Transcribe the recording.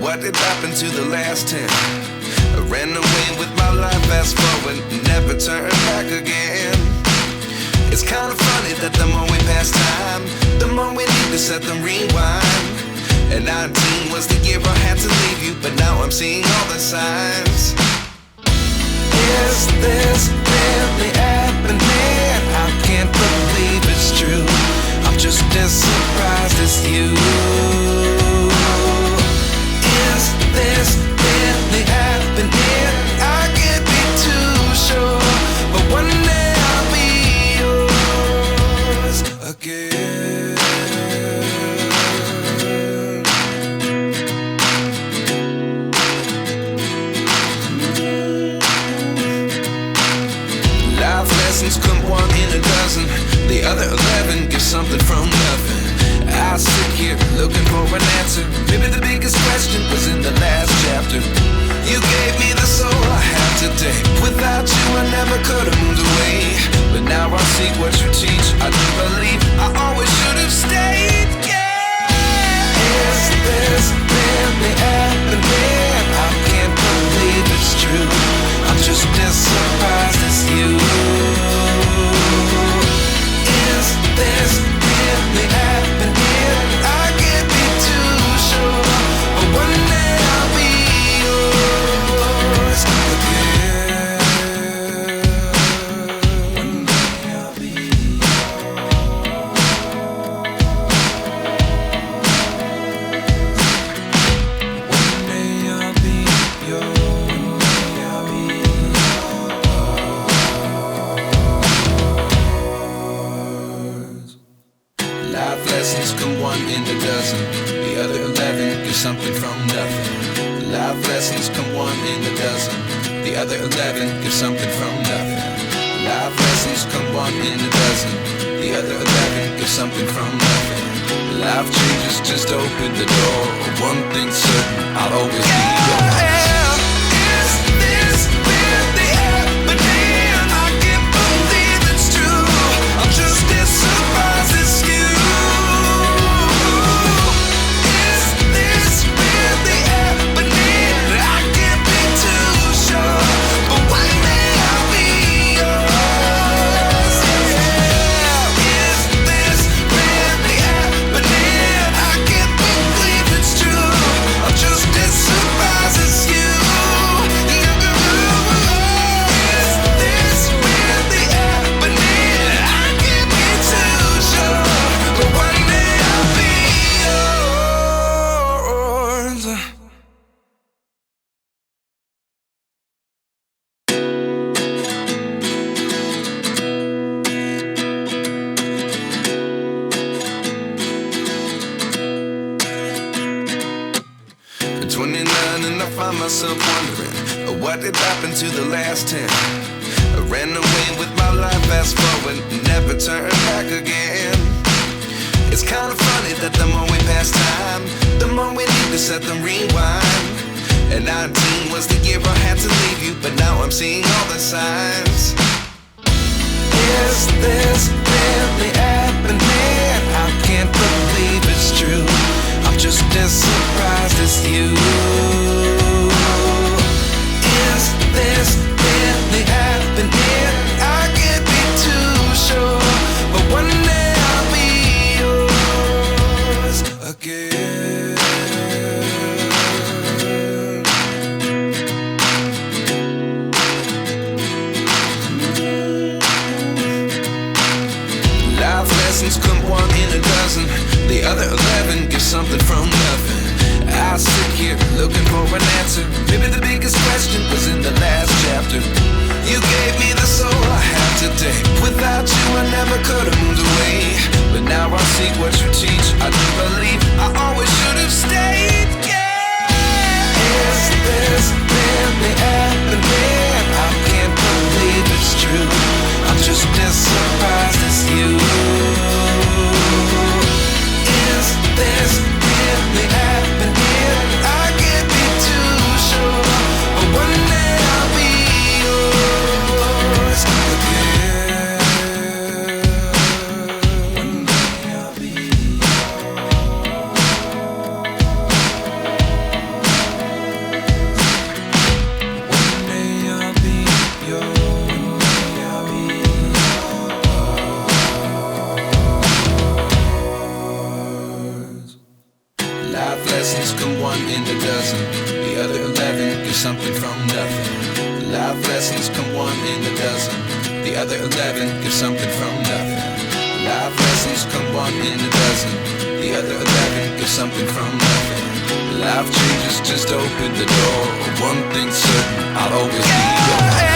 what did happen to the last 10? I ran away with my life, fast forward, never turn back again. It's kind of funny that the more we pass time, the more we need to set them rewind. And 19 was the year I had to leave you, but now I'm seeing all the signs. Is this really happening? I can't believe it's true. I'm just as surprised as you. Is this really happening? I can't be too sure, but one day I'll be yours again. Life lessons come one in a dozen. The other 11 give something from nothing. I sit here looking for an answer. Maybe the biggest question was in the last chapter. You gave me the soul I have today. Without you I never could have moved away. But now I see what you teach. I do believe I always should have stayed. Yeah. Is this really happening? I can't believe it's true. I'm just as surprised as you. Is this really happening? I can't be too sure, but one day I'll be yours again. One day I'll be yours. One day I'll be yours. Life lessons come one in a dozen. The other 11 give something from nothing. Life lessons come one in a dozen. The other 11 give something from nothing. Life lessons come one in a dozen. The other 11 give something from nothing. Life changes just open the door. One thing's certain, I'll always be yours. Is this really happening? I can't believe it's true. I'm just as surprised as you. Is this really happening? I can't be too sure, but one day I'll be yours. Yeah. Is this really happening? I can't believe it's true. I'm just as surprised as you. Is this really happening? I can't be too sure, but one day I'll be yours. 29 and I find myself wondering, what did happen to the last 10? I ran away with my life, fast forward, never turn back again. It's kind of funny that the more we pass time, the more we need to set them rewind. And 19 was the year I had to leave you, but now I'm seeing all the signs. Is this really happening? I can't believe it's true. I'm just as surprised as you. Is this really happening? I can't be too sure, but one day I'll be yours again. Life lessons come one in a dozen. The other 11 give something from nothing. I sit here looking for an answer. Maybe the biggest question was in the last chapter. You gave me the soul I have today. Without you I never could have moved away. But now I see what you teach. I do believe I always should have stayed. Yeah. Is this really happening? I can't believe it's true. I'm just as surprised as you. Is this really happening? I can't be too sure, but one day I'll be yours again. One day I'll be yours. in a dozen. The other 11 get something from nothing. Life lessons come one in a dozen. The other 11 get something from nothing. Life lessons come one in a dozen. The other 11 get something from nothing. Life changes just open the door. One thing's certain, I'll always be yours.